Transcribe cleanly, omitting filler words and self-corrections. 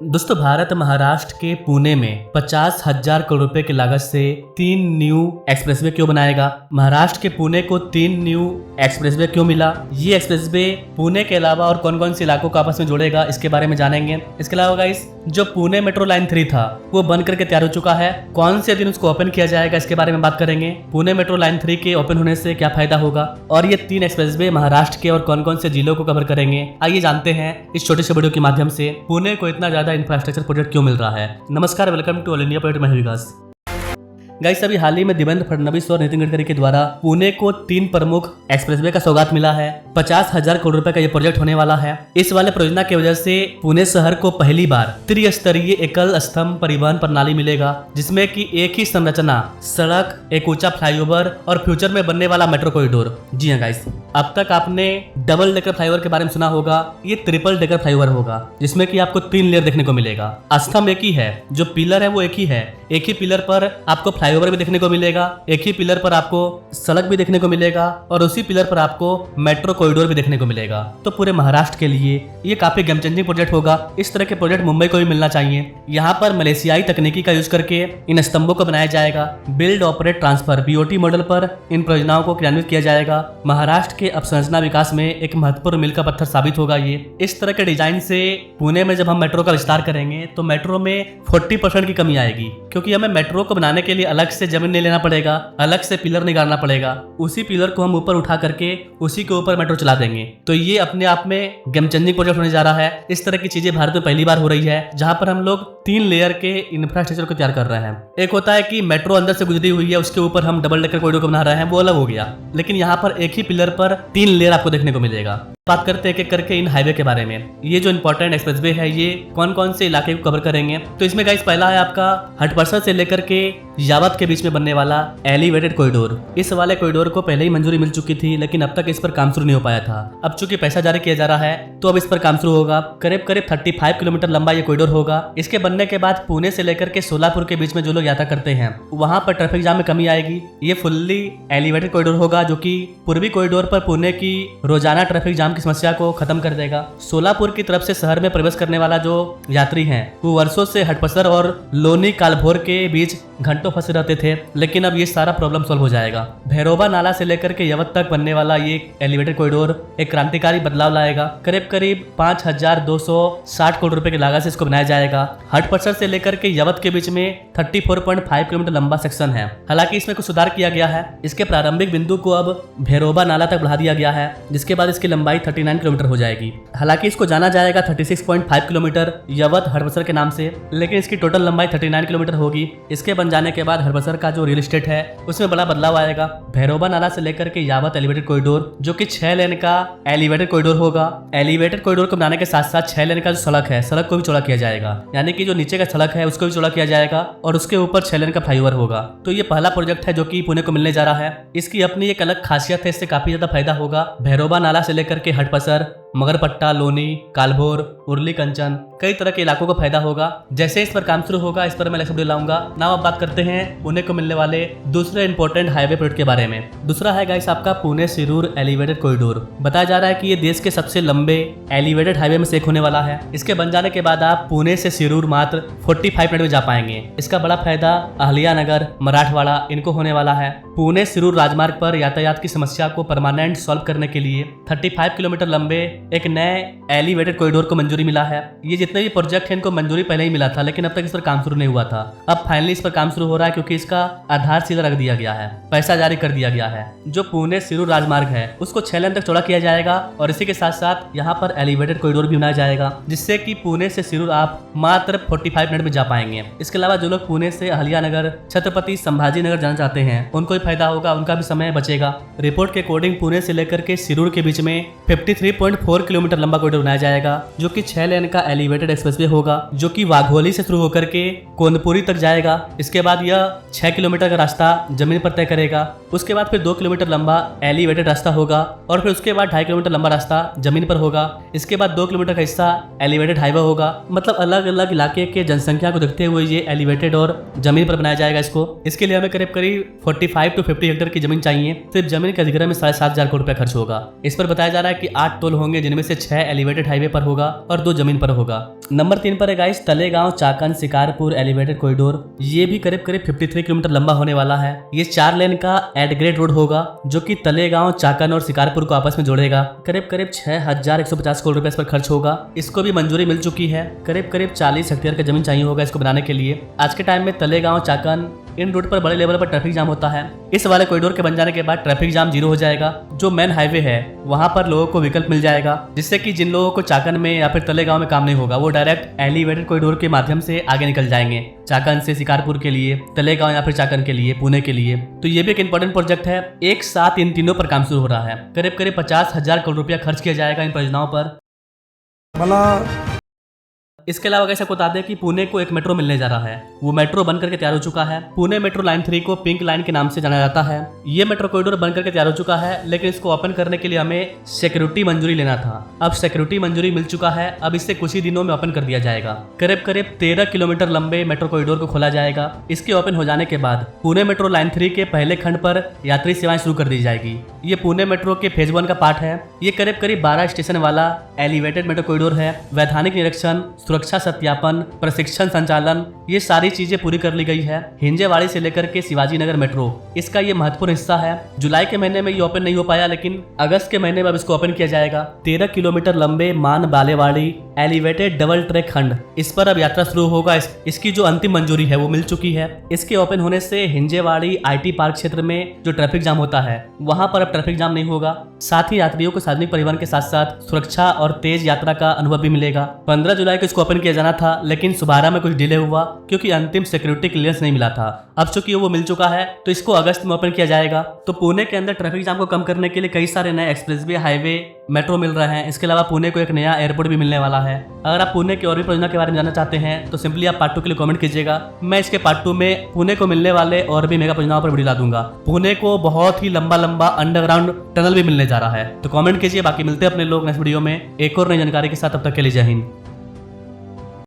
दोस्तों भारत महाराष्ट्र के पुणे में 50,000 करोड़ रुपए की लागत से 3 न्यू एक्सप्रेसवे क्यों बनाएगा। महाराष्ट्र के पुणे को 3 न्यू एक्सप्रेसवे क्यों मिला, ये एक्सप्रेसवे पुणे के अलावा और कौन कौन से इलाकों को आपस में जोड़ेगा, इसके बारे में जानेंगे। इसके अलावा गाइस जो पुणे मेट्रो लाइन 3 था वो बन करके तैयार हो चुका है, कौन से दिन उसको ओपन किया जाएगा इसके बारे में बात करेंगे। पुणे मेट्रो लाइन 3 के ओपन होने से क्या फायदा होगा और ये 3 एक्सप्रेसवे महाराष्ट्र के और कौन कौन से जिलों को कवर करेंगे, आइए जानते हैं इस छोटे से वीडियो के माध्यम से। पुणे को इतना ज्यादा इंफ्रास्ट्रक्चर प्रोजेक्ट क्यों मिल रहा है। नमस्कार, welcome to all India project मैं विकास। गाइस अभी हाल ही में देवेंद्र फडणवीस और नितिन गडकरी के द्वारा पुणे को 3 प्रमुख एक्सप्रेसवे का सौगात मिला है। 50,000 करोड़ रुपए का ये प्रोजेक्ट होने वाला है। इस वाले परियोजना की वजह से पुणे शहर को पहली बार त्रिस्तरीय एकल स्तंभ परिवहन प्रणाली मिलेगा, जिसमें कि एक ही संरचना, सड़क, एक ऊंचा फ्लाईओवर और फ्यूचर में बनने वाला मेट्रो कॉरिडोर। जी हाँ गाइस, अब तक आपने डबल डेकर फ्लाईओवर के बारे में सुना होगा, ये ट्रिपल डेकर फ्लाईओवर होगा, जिसमें कि आपको 3 लेयर देखने को मिलेगा। स्तंभ एक ही है, जो पिलर है वो एक ही है, एक ही पिलर पर आपको फ्लाईओवर भी देखने को मिलेगा, एक ही पिलर पर आपको सड़क भी देखने को मिलेगा और उसी पिलर पर आपको मेट्रो कॉरिडोर भी देखने को मिलेगा। तो पूरे महाराष्ट्र के लिए ये काफी गेम चेंजिंग प्रोजेक्ट होगा। इस तरह के प्रोजेक्ट मुंबई को भी मिलना चाहिए। यहाँ पर मलेशियाई तकनीकी का यूज करके इन स्तंभों को बनाया जाएगा। Build operate transfer BOT model पर इन परियोजनाओं को क्रियान्वित किया जाएगा। महाराष्ट्र के अवसंरचना विकास में एक महत्वपूर्ण मील का पत्थर साबित होगा ये। इस तरह के डिजाइन से पुणे में जब हम मेट्रो का विस्तार करेंगे तो मेट्रो में 40% की कमी आएगी, क्योंकि हमें मेट्रो को बनाने के लिए अलग से जमीन नहीं लेना पड़ेगा, अलग से पिलर नहीं गाड़ना पड़ेगा। उसी पिलर को हम ऊपर उठा करके उसी के ऊपर मेट्रो चला देंगे। तो ये अपने आप में गेम चेंजिंग प्रोजेक्ट होने जा रहा है। इस तरह की चीजें भारत में पहली बार हो रही है, जहां पर हम लोग 3 लेयर के इंफ्रास्ट्रक्चर को तैयार कर रहे हैं। एक होता है कि मेट्रो अंदर से गुजरी हुई है, उसके ऊपर हम डबल डेकर कॉरिडोर को बना रहे हैं, वो अलग हो गया। लेकिन यहाँ पर एक ही पिलर पर 3 लेयर आपको देखने को मिलेगा। बात करते हैं एक एक करके इन हाईवे के बारे में। ये जो इंपॉर्टेंट एक्सप्रेसवे है ये कौन कौन से इलाके को कवर करेंगे। तो इसमें गाइस पहला है आपका हटपसर से लेकर के यावत के बीच में बनने वाला एलिवेटेड कॉरिडोर। इस वाले कॉरिडोर को पहले ही मंजूरी मिल चुकी थी, लेकिन अब तक इस पर काम शुरू नहीं हो पाया था। अब चूंकि पैसा जारी किया जा रहा है तो अब इस पर काम शुरू होगा। करीब 35 किलोमीटर लंबा ये कॉरिडोर होगा। इसके बनने के बाद पुणे से लेकर के सोलापुर के बीच में जो लोग यात्रा करते हैं वहां पर ट्रैफिक जाम में कमी आएगी। ये फुल्ली एलिवेटेड कॉरिडोर होगा, जो कि पूर्वी कॉरिडोर पर पुणे की रोजाना ट्रैफिक जाम की समस्या को खत्म कर देगा। सोलापुर की तरफ से शहर में प्रवेश करने वाला जो यात्री हैं वो वर्षों से हटपसर और लोनी कालभोर के बीच घंटों फंसे रहते थे, लेकिन अब ये सारा प्रॉब्लम सॉल्व हो जाएगा। भैरोबा नाला से लेकर के यवत तक बनने वाला ये एलिवेटेड कॉरिडोर एक क्रांतिकारी बदलाव लाएगा। करीब 5,260 करोड़ रुपए की लागत से इसको बनाया जाएगा। हटपसर से लेकर के यवत के बीच में 34.5 किलोमीटर लंबा सेक्शन है। हालांकि इसमें कुछ सुधार किया गया है। इसके प्रारंभिक बिंदु को अब भैरोबा नाला तक बढ़ा दिया गया है, जिसके बाद इसकी लंबाई 39 किलोमीटर हो जाएगी। हालांकि इसको जाना जाएगा 36.5 किलोमीटर यवत हटपसर के नाम से, लेकिन इसकी टोटल लंबाई 39 किलोमीटर होगी। इसके बन जाने के बाद हटपसर का जो रियल एस्टेट है उसमें बड़ा बदलाव आएगा। भैरोबा नाला से लेकर के यावत एलिवेटेड कॉरिडोर, जो कि 6 लेन का एलिवेटेड कॉरिडोर होगा। एलिवेटेड कॉरिडोर को बनाने के साथ साथ 6 लेन का जो सड़क है, सड़क को भी चौड़ा किया जाएगा, यानी कि जो नीचे का सड़क है उसको भी चौड़ा किया जाएगा और उसके ऊपर 6 लेन का फ्लाईओवर होगा। तो ये पहला प्रोजेक्ट है जो कि पुणे को मिलने जा रहा है। इसकी अपनी एक अलग खासियत है, इससे काफी ज्यादा फायदा होगा। भैरोबा नाला से लेकर के हटपसर, मगरपट्टा, लोनी, कालभोर, उर्ली कंचन, कई तरह के इलाकों को फायदा होगा। जैसे इस पर काम शुरू होगा इस पर मैं वीडियो लाऊंगा। नाउ अब बात करते हैं पुणे को मिलने वाले दूसरे इंपॉर्टेंट हाईवे प्रोजेक्ट के बारे में। दूसरा है गाइस आपका पुणे शिरूर एलिवेटेड कॉरिडोर। बताया जा रहा है कि ये देश के सबसे लंबे एलिवेटेड हाईवे में से एक होने वाला है। इसके बन जाने के बाद आप पुणे से शिरूर मात्र 45 मिनट में जा पाएंगे। इसका बड़ा फायदा अहल्यानगर, मराठवाड़ा इनको होने वाला है। पुणे शिरूर राजमार्ग पर यातायात की समस्या को परमानेंट सॉल्व करने के लिए 35 किलोमीटर लंबे एक नए एलिवेटेड कॉरिडोर को मंजूरी मिला है। ये जितने भी प्रोजेक्ट हैं इनको मंजूरी पहले ही मिला था, लेकिन अब तक इस पर काम शुरू नहीं हुआ था। अब फाइनली इस पर काम शुरू हो रहा है, क्योंकि इसका आधारशिला रख दिया गया है, पैसा जारी कर दिया गया है। जो पुणे शिरूर राजमार्ग है उसको 6 लेन तक चौड़ा किया जाएगा और इसी के साथ साथ यहाँ पर एलिवेटेड कॉरिडोर भी बनाया जाएगा, जिससे कि पुणे से शिरूर आप मात्र 45 मिनट में जा पाएंगे। इसके अलावा जो लोग पुणे से अहल्यानगर, छत्रपति संभाजी नगर जाना चाहते हैं उनको भी फायदा होगा, उनका भी समय बचेगा। रिपोर्ट के अकॉर्डिंग पुणे से लेकर के शिरूर के बीच में 53.4 किलोमीटर लंबा कॉरिडोर बनाया जाएगा, जो कि 6 लेन का एलिवेटेड एक्सप्रेसवे होगा, जो कि वाघोली से शुरू होकर के कोंदपुरी तक जाएगा। इसके बाद यह 6 किलोमीटर का रास्ता जमीन पर तय करेगा। उसके बाद फिर 2 किलोमीटर लंबा एलिवेटेड रास्ता होगा और फिर उसके बाद 2.5 किलोमीटर लंबा रास्ता जमीन पर होगा। इसके बाद 2 किलोमीटर का हिस्सा एलिवेटेड हाईवे होगा। मतलब अलग अलग इलाके के जनसंख्या को देखते हुए ये एलिवेटेड और जमीन पर बनाया जाएगा इसको। इसके लिए हमें करीब 45 to 50 हेक्टेयर की जमीन चाहिए। सिर्फ जमीन के अधिग्रहण में 7,500 करोड़ रुपया खर्च होगा। इस पर बताया जा रहा है कि 8 टोल होंगे होंगे, जिनमें से 6 एलिवेटेड हाईवे पर होगा और 2 जमीन पर होगा। नंबर 3 पर है guys Talegaon Chakan Shikarpur elevated corridor. ये भी करीब 53 किलोमीटर लंबा होने वाला है। ये 4 लेन का एट ग्रेड रोड होगा जो कि तलेगांव चाकन और शिकारपुर को आपस में जोड़ेगा। करीब 6150 करोड़ रुपए इस पर खर्च होगा। इसको भी मंजूरी मिल चुकी है। करीब 40 हेक्टेयर का जमीन चाहिए होगा इसको बनाने के लिए। आज के टाइम में तलेगांव चाकन इन रोड पर बड़े लेवल पर ट्रैफिक जाम होता है। इस वाले कॉरिडोर के बन जाने के बाद ट्रैफिक जाम जीरो हो जाएगा। जो मेन हाईवे है वहां पर लोगों को विकल्प मिल जाएगा, जिससे कि जिन लोगों को चाकन में या फिर तलेगांव में काम नहीं होगा वो डायरेक्ट एलिवेटेड कॉरिडोर के माध्यम से आगे निकल जाएंगे, चाकन से शिकारपुर के लिए, तलेगांव या फिर चाकन के लिए, पुणे के लिए। तो ये भी एक इंपॉर्टेंट प्रोजेक्ट है। एक साथ इन तीनों पर काम शुरू हो रहा है। करीब 50,000 करोड़ रुपया खर्च किया जाएगा इन परियोजनाओं पर। इसके अलावा कैसे बता दें कि पुणे को एक मेट्रो मिलने जा रहा है। वो मेट्रो बन करके तैयार हो चुका है। पुणे मेट्रो लाइन 3 को पिंक लाइन के नाम से जाना जाता है। ये मेट्रो कॉरिडोर बन करके तैयार हो चुका है, लेकिन इसको ओपन करने के लिए हमें सिक्योरिटी मंजूरी लेना था। अब सिक्योरिटी मंजूरी मिल चुका है। अब इसे कुछ ही दिनों में ओपन कर दिया जाएगा। करीब 13 किलोमीटर लंबे मेट्रो कॉरिडोर को खोला जाएगा। इसके ओपन हो जाने के बाद पुणे मेट्रो लाइन 3 के पहले खंड पर यात्री सेवाएं शुरू कर दी जाएगी। ये पुणे मेट्रो के फेज 1 का पार्ट है। ये करीब 12 स्टेशन वाला एलिवेटेड मेट्रो कॉरिडोर है। वैधानिक निरीक्षण, सुरक्षा सत्यापन, प्रशिक्षण संचालन, ये सारी चीजें पूरी कर ली गई है। हिंजेवाड़ी से लेकर के शिवाजी नगर मेट्रो इसका ये महत्वपूर्ण हिस्सा है। जुलाई के महीने में ये ओपन नहीं हो पाया, लेकिन अगस्त के महीने में अब इसको ओपन किया जाएगा। 13 किलोमीटर लंबे मान बालेवाड़ी एलिवेटेड डबल ट्रैक खंड, इस पर अब यात्रा शुरू होगा। इसकी जो अंतिम मंजूरी है वो मिल चुकी है। इसके ओपन होने से हिंजेवाड़ी IT पार्क क्षेत्र में जो ट्रैफिक जाम होता है वहां पर अब ट्रैफिक जाम नहीं होगा। साथ ही यात्रियों को सार्वजनिक परिवहन के साथ साथ सुरक्षा और तेज यात्रा का अनुभव भी मिलेगा। 15 जुलाई को इसको ओपन किया जाना था, लेकिन सुबारा में कुछ डिले हुआ क्योंकि अंतिम सिक्योरिटी क्लियरेंस नहीं मिला था। अब चूंकि वो मिल चुका है तो इसको अगस्त में ओपन किया जाएगा। तो पुणे के अंदर ट्रैफिक जाम को कम करने के लिए कई सारे नए एक्सप्रेसवे, हाईवे, मेट्रो मिल रहे हैं। इसके अलावा पुणे को एक नया एयरपोर्ट भी मिलने वाला है। अगर आप पुणे की और भी परियोजना के बारे में जानना चाहते हैं तो सिंपली आप पार्ट 2 के लिए कमेंट कीजिएगा। मैं इसके पार्ट 2 में पुणे को मिलने वाले और भी मेगा परियोजनाओं पर वीडियो ला दूंगा। पुणे को बहुत ही लंबा अंडरग्राउंड टनल भी मिलने जा रहा है। तो कमेंट कीजिए। बाकी मिलते हैं अपने लोग नेक्स्ट वीडियो में एक और नई जानकारी के साथ। तब तक के लिए जय हिंद।